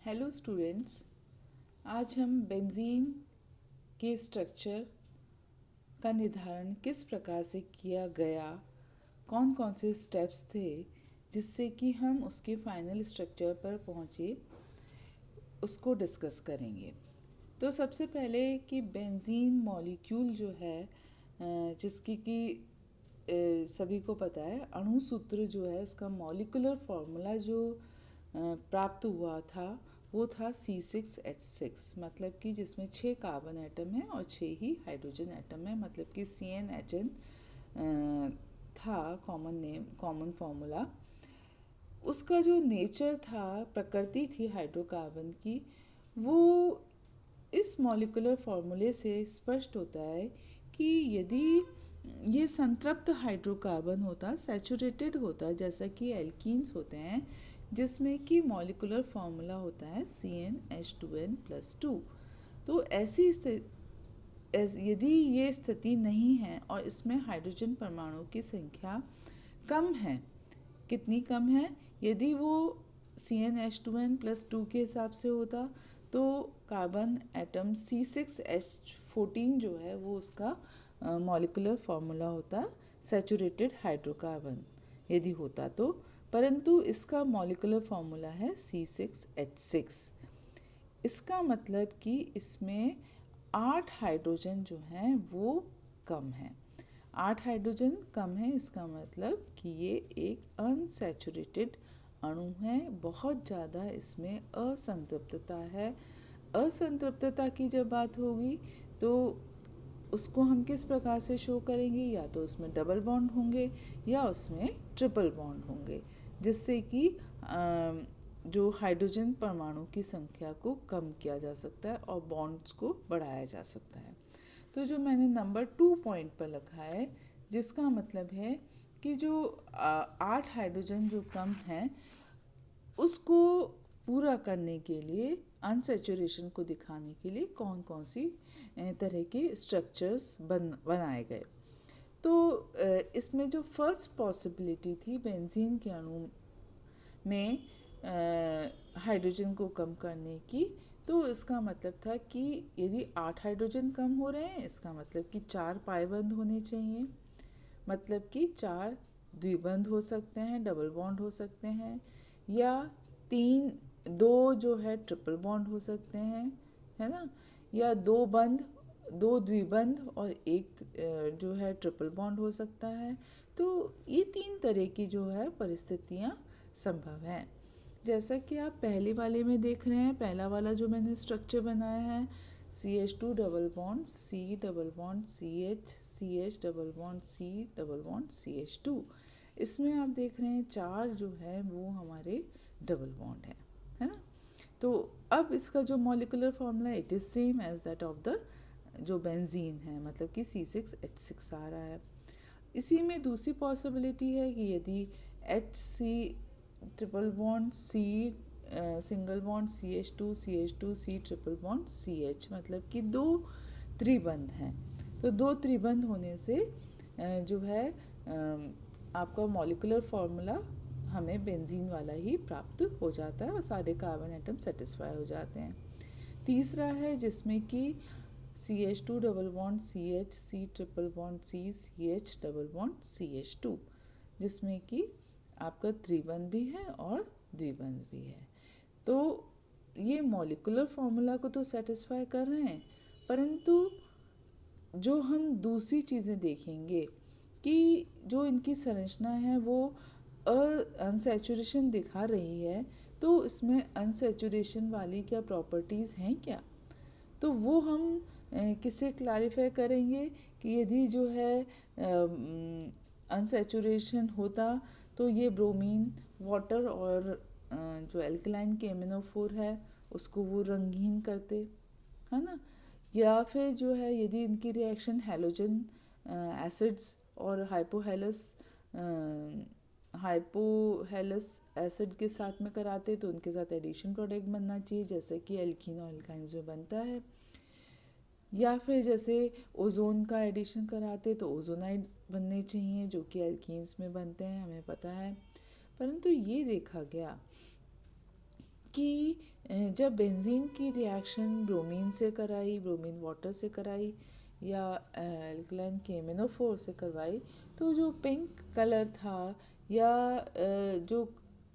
Hello students. आज हम benzene के स्ट्रक्चर का निर्धारण किस प्रकार से किया गया, कौन कौन से स्टेप्स थे जिससे कि हम उसके फाइनल स्ट्रक्चर पर पहुँचे, उसको डिस्कस करेंगे। तो सबसे पहले कि बेंजीन मॉलिक्यूल जो है जिसकी कि सभी को पता है, अणु सूत्र जो है उसका मॉलिकुलर फॉर्मूला जो प्राप्त हुआ था वो था C6H6, मतलब कि जिसमें 6 कार्बन एटम है और 6 ही हाइड्रोजन एटम है, मतलब कि CnHn था कॉमन फॉर्मूला। उसका जो नेचर था, प्रकृति थी हाइड्रोकार्बन की, वो इस मॉलिकुलर फॉर्मूले से स्पष्ट होता है कि यदि ये संतृप्त हाइड्रोकार्बन होता, सैचुरेटेड होता, जैसा कि एल्कीन्स होते हैं जिसमें कि मॉलिकुलर फॉर्मूला होता है CnH2n+2। तो यदि ये स्थिति नहीं है और इसमें हाइड्रोजन परमाणु की संख्या कम है, कितनी कम है? यदि वो CnH2n+2 के हिसाब से होता तो कार्बन एटम C6H14 जो है वो उसका मॉलिकुलर फॉर्मूला होता सैचुरेटेड हाइड्रोकार्बन यदि होता तो, परंतु इसका मॉलिकुलर फॉर्मूला है C6H6। इसका मतलब कि इसमें 8 हाइड्रोजन जो हैं वो कम हैं। 8 हाइड्रोजन कम है, इसका मतलब कि ये एक अनसैचुरेटेड अणु है, बहुत ज़्यादा इसमें असंतृप्तता है। असंतृप्तता की जब बात होगी तो उसको हम किस प्रकार से शो करेंगे? या तो उसमें डबल बॉन्ड होंगे या उसमें ट्रिपल बॉन्ड होंगे, जिससे कि जो हाइड्रोजन परमाणु की संख्या को कम किया जा सकता है और बॉन्ड्स को बढ़ाया जा सकता है। तो जो मैंने नंबर 2 पॉइंट पर लिखा है, जिसका मतलब है कि जो 8 हाइड्रोजन जो कम हैं उसको पूरा करने के लिए, अनसैचुरेशन को दिखाने के लिए कौन कौन सी तरह के स्ट्रक्चर्स बनाए गए। तो इसमें जो फर्स्ट पॉसिबिलिटी थी बेंजीन के अणु में हाइड्रोजन को कम करने की, तो इसका मतलब था कि यदि 8 हाइड्रोजन कम हो रहे हैं, इसका मतलब कि 4 पाइबंद होने चाहिए, मतलब कि 4 द्विबंध हो सकते हैं, डबल बॉन्ड हो सकते हैं, या 2 जो है ट्रिपल बॉन्ड हो सकते हैं, है ना, या 2 द्विबंध और एक जो है ट्रिपल बॉन्ड हो सकता है। तो ये 3 तरह की जो है परिस्थितियाँ संभव हैं। जैसा कि आप पहले वाले में देख रहे हैं, पहला वाला जो मैंने स्ट्रक्चर बनाया है, CH2 double bond C double bond CH, CH double bond C double bond CH2। इसमें आप देख रहे हैं 4 जो है वो हमारे डबल बॉन्ड है ना। तो अब इसका जो molecular formula it is same as that of the जो बेंजीन है, मतलब कि C6H6 आ रहा है। इसी में दूसरी पॉसिबिलिटी है कि यदि HC triple bond C single bond CH2 C triple bond CH, मतलब कि 2 त्रिबंध हैं। तो 2 त्रिबंध होने से जो है आपका मॉलिकुलर फॉर्मूला हमें बेंजीन वाला ही प्राप्त हो जाता है और सारे कार्बन एटम सेटिस्फाई हो जाते हैं। तीसरा है जिसमें कि CH2 double bond CH, C triple bond CH double bond CH2, जिसमें कि आपका त्रिबंध भी है और द्विबंध भी है। तो ये मॉलिकुलर फॉर्मूला को तो सेटिस्फाई कर रहे हैं, परंतु जो हम दूसरी चीज़ें देखेंगे कि जो इनकी संरचना है वो अनसैचुरेशन दिखा रही है, तो इसमें अनसैचुरेशन वाली क्या प्रॉपर्टीज़ हैं क्या? तो वो हम किससे क्लैरिफाई करेंगे कि यदि जो है अनसैचुरेशन होता तो ये ब्रोमीन वाटर और जो एल्कलाइन के एमिनोफोर है उसको वो रंगीन करते, है ना। या फिर जो है यदि इनकी रिएक्शन हैलोजन एसिड्स और हाइपोहेलस एसिड के साथ में कराते तो उनके साथ एडिशन प्रोडक्ट बनना चाहिए, जैसे कि एल्कीन और एल्काइंस में बनता है। या फिर जैसे ओजोन का एडिशन कराते तो ओजोनाइड बनने चाहिए, जो कि एल्कीन्स में बनते हैं, हमें पता है। परंतु ये देखा गया कि जब बेंजीन की रिएक्शन ब्रोमीन से कराई, ब्रोमीन वाटर से कराई या एल्कलाइन KMnO4 से करवाई, तो जो पिंक कलर था या जो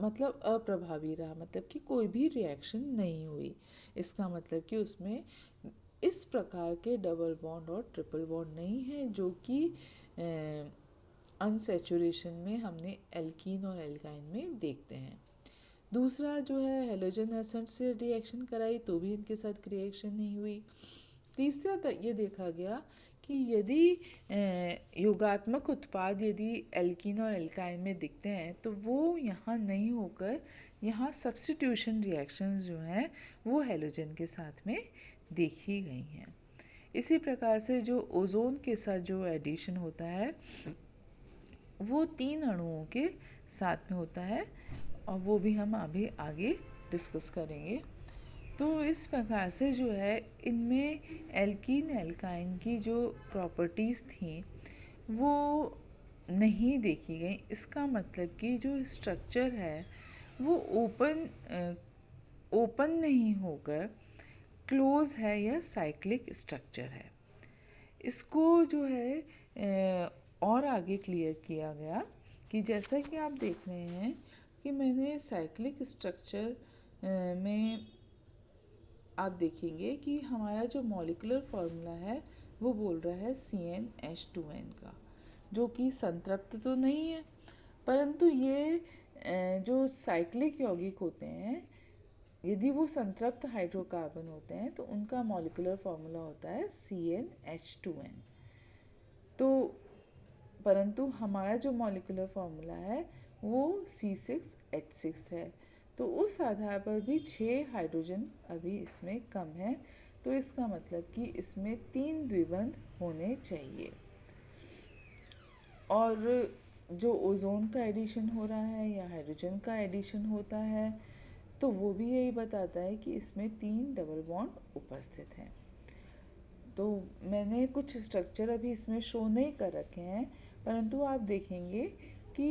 मतलब अप्रभावी रहा, मतलब कि कोई भी रिएक्शन नहीं हुई। इसका मतलब कि उसमें इस प्रकार के डबल बॉन्ड और ट्रिपल बॉन्ड नहीं है जो कि अनसेचुरेशन में हमने एल्कीन और एल्काइन में देखते हैं। दूसरा जो है हेलोजन एसिड से रिएक्शन कराई तो भी इनके साथ रिएक्शन नहीं हुई। तीसरा ये देखा गया कि यदि योगात्मक उत्पाद यदि एल्कीन और एल्काइन में दिखते हैं तो वो यहाँ नहीं होकर यहाँ सब्स्टिट्यूशन रिएक्शंस जो हैं वो हेलोजन के साथ में देखी गई हैं। इसी प्रकार से जो ओजोन के साथ जो एडिशन होता है वो 3 अणुओं के साथ में होता है और वो भी हम अभी आगे डिस्कस करेंगे। तो इस प्रकार से जो है इनमें एल्कीन एल्काइन की जो प्रॉपर्टीज़ थी वो नहीं देखी गई। इसका मतलब कि जो स्ट्रक्चर है वो ओपन नहीं होकर क्लोज है या साइक्लिक स्ट्रक्चर है। इसको जो है और आगे क्लियर किया गया कि जैसा कि आप देख रहे हैं कि मैंने साइक्लिक स्ट्रक्चर में आप देखेंगे कि हमारा जो मॉलिक्यूलर फार्मूला है वो बोल रहा है CnH2n का, जो कि संतृप्त तो नहीं है, परंतु ये जो साइक्लिक यौगिक होते हैं यदि वो संतृप्त हाइड्रोकार्बन होते हैं तो उनका मॉलिक्यूलर फार्मूला होता है CnH2n। तो परंतु हमारा जो मॉलिक्यूलर फार्मूला है वो C6H6 है। तो उस आधार पर भी 6 हाइड्रोजन अभी इसमें कम है। तो इसका मतलब कि इसमें 3 द्विबंध होने चाहिए। और जो ओजोन का एडिशन हो रहा है या हाइड्रोजन का एडिशन होता है तो वो भी यही बताता है कि इसमें 3 डबल बॉन्ड उपस्थित हैं। तो मैंने कुछ स्ट्रक्चर अभी इसमें शो नहीं कर रखे हैं, परंतु आप देखेंगे कि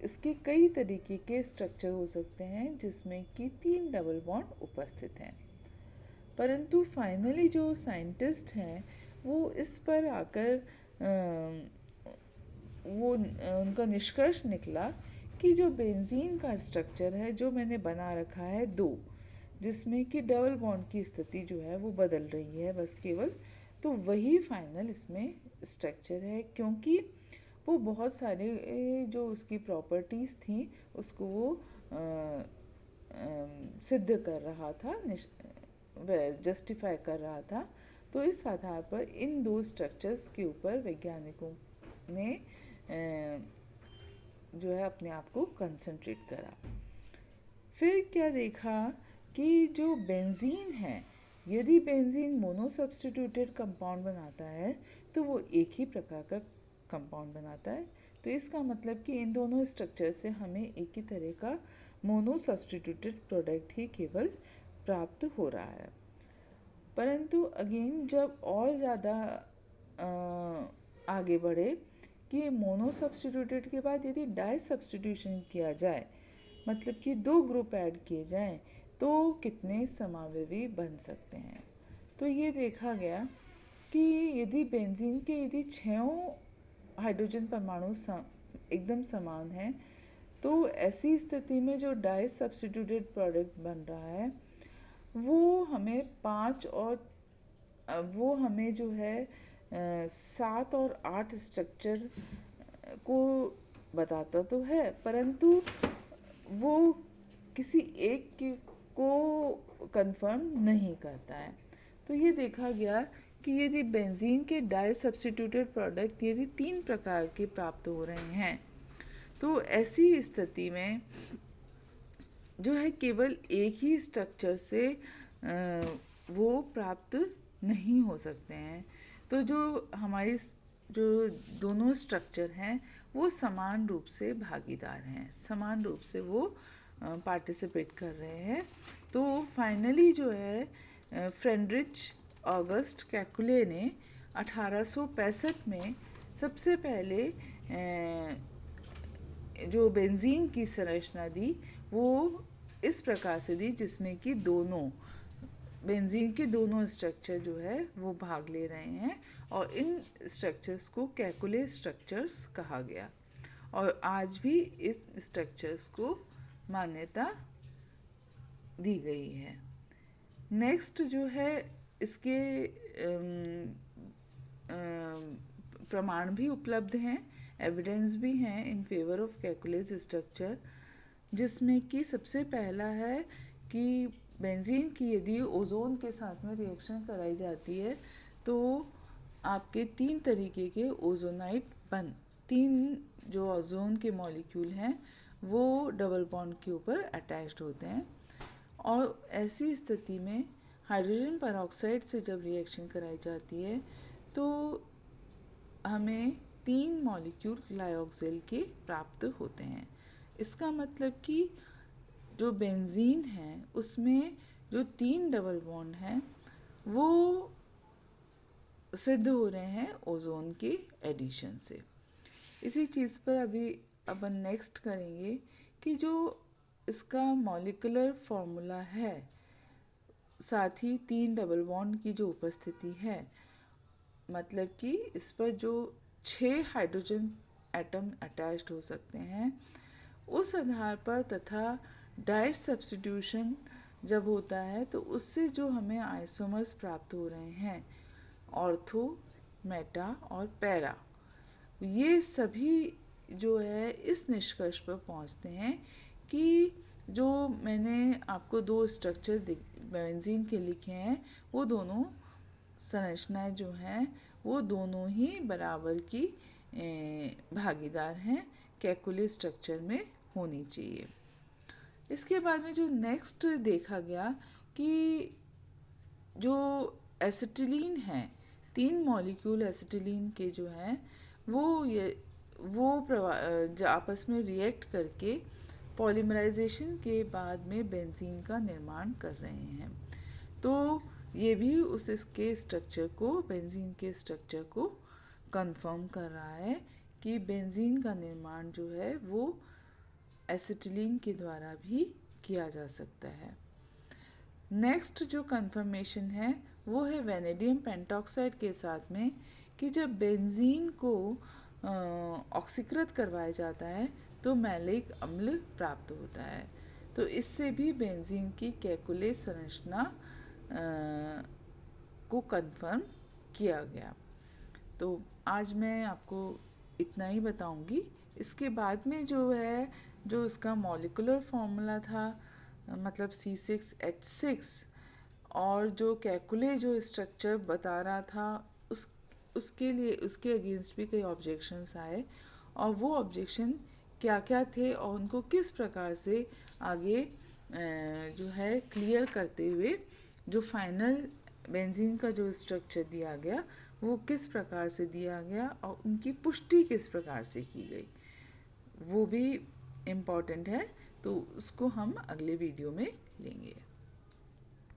इसके कई तरीके के स्ट्रक्चर हो सकते हैं जिसमें कि 3 डबल बॉन्ड उपस्थित हैं। परंतु फाइनली जो साइंटिस्ट हैं वो इस पर आकर उनका निष्कर्ष निकला कि जो बेंजीन का स्ट्रक्चर है जो मैंने बना रखा है 2, जिसमें कि डबल बॉन्ड की स्थिति जो है वो बदल रही है बस केवल, तो वही फाइनल इसमें स्ट्रक्चर है, क्योंकि वो बहुत सारे जो उसकी प्रॉपर्टीज़ थी उसको वो सिद्ध कर रहा था, जस्टिफाई कर रहा था। तो इस आधार पर इन 2 स्ट्रक्चर्स के ऊपर वैज्ञानिकों ने जो है अपने आप को कंसंट्रेट करा। फिर क्या देखा कि जो बेंजीन है, यदि बेंजीन मोनो सब्स्टिट्यूटेड कंपाउंड बनाता है तो वो एक ही प्रकार का कंपाउंड बनाता है। तो इसका मतलब कि इन दोनों स्ट्रक्चर से हमें एक ही तरह का मोनो सब्स्टिट्यूटेड प्रोडक्ट ही केवल प्राप्त हो रहा है। परंतु अगेन जब और ज़्यादा आगे बढ़े कि मोनो सब्स्टिट्यूटेड के बाद यदि डाई सब्स्टिट्यूशन किया जाए, मतलब कि 2 ग्रुप ऐड किए जाएं, तो कितने समावयवी बन सकते हैं। तो ये देखा गया कि यदि बेंजीन के यदि 6 हाइड्रोजन परमाणु एकदम समान हैं तो ऐसी स्थिति में जो डाई सब्स्टिट्यूटेड प्रोडक्ट बन रहा है वो हमें 5 और वो हमें जो है 7 और 8 स्ट्रक्चर को बताता तो है, परंतु वो किसी एक को कंफर्म नहीं करता है। तो ये देखा गया कि यदि बेंजीन के डाई सब्स्टिट्यूटेड प्रोडक्ट यदि 3 प्रकार के प्राप्त हो रहे हैं तो ऐसी स्थिति में जो है केवल एक ही स्ट्रक्चर से वो प्राप्त नहीं हो सकते हैं। तो जो हमारी जो दोनों स्ट्रक्चर हैं वो समान रूप से भागीदार हैं, समान रूप से वो पार्टिसिपेट कर रहे हैं। तो फाइनली जो है फ्रेडरिच ऑगस्ट केकुले ने 1865 में सबसे पहले जो बेंजीन की संरचना दी वो इस प्रकार से दी जिसमें कि दोनों बेंजीन के दोनों स्ट्रक्चर जो है वो भाग ले रहे हैं और इन स्ट्रक्चर्स को कैकुले स्ट्रक्चर्स कहा गया और आज भी इस स्ट्रक्चर्स को मान्यता दी गई है। नेक्स्ट जो है इसके प्रमाण भी उपलब्ध हैं, एविडेंस भी हैं इन फेवर ऑफ कैकुलेस स्ट्रक्चर, जिसमें कि सबसे पहला है कि बेंजीन की यदि ओजोन के साथ में रिएक्शन कराई जाती है तो आपके 3 तरीके के ओजोनाइट तीन जो ओजोन के मॉलिक्यूल हैं वो डबल बॉन्ड के ऊपर अटैच्ड होते हैं और ऐसी स्थिति में हाइड्रोजन परऑक्साइड से जब रिएक्शन कराई जाती है तो हमें 3 मॉलिक्यूल ग्लाइऑक्सिल के प्राप्त होते हैं। इसका मतलब कि जो बेंजीन है उसमें जो 3 डबल बॉन्ड हैं वो सिद्ध हो रहे हैं ओजोन के एडिशन से। इसी चीज़ पर अभी अपन नेक्स्ट करेंगे कि जो इसका मॉलिक्यूलर फॉर्मूला है साथ ही 3 डबल बॉन्ड की जो उपस्थिति है, मतलब कि इस पर जो 6 हाइड्रोजन एटम अटैच्ड हो सकते हैं, उस आधार पर तथा डाई सब्स्टिट्यूशन जब होता है तो उससे जो हमें आइसोमर्स प्राप्त हो रहे हैं ऑर्थो, मेटा और पैरा, ये सभी जो है इस निष्कर्ष पर पहुंचते हैं कि जो मैंने आपको 2 स्ट्रक्चर बेंजीन के लिखे हैं वो दोनों संरचनाएं जो हैं वो दोनों ही बराबर की भागीदार हैं, कैकुले स्ट्रक्चर में होनी चाहिए। इसके बाद में जो नेक्स्ट देखा गया कि जो एसिटिलीन है, 3 मॉलिक्यूल एसिटिलीन के जो हैं वो आपस में रिएक्ट करके पॉलीमराइजेशन के बाद में बेंजीन का निर्माण कर रहे हैं। तो ये भी इसके स्ट्रक्चर को, बेंजीन के स्ट्रक्चर को कंफर्म कर रहा है कि बेंजीन का निर्माण जो है वो एसिटिलीन के द्वारा भी किया जा सकता है। नेक्स्ट जो कंफर्मेशन है वो है वेनेडियम पेंटॉक्साइड के साथ में कि जब बेंजीन को ऑक्सीकृत करवाया जाता है तो मैलिक अम्ल प्राप्त होता है। तो इससे भी बेंजीन की कैकुले संरचना को कंफर्म किया गया। तो आज मैं आपको इतना ही बताऊंगी। इसके बाद में जो है जो इसका मॉलिक्यूलर फॉर्मूला था, मतलब C6H6, और जो कैकुले जो स्ट्रक्चर बता रहा था उसके लिए उसके अगेंस्ट भी कई ऑब्जेक्शंस आए और वो ऑब्जेक्शन क्या क्या थे और उनको किस प्रकार से आगे जो है क्लियर करते हुए जो फाइनल बेंजीन का जो स्ट्रक्चर दिया गया वो किस प्रकार से दिया गया और उनकी पुष्टि किस प्रकार से की गई, वो भी इम्पॉर्टेंट है। तो उसको हम अगले वीडियो में लेंगे।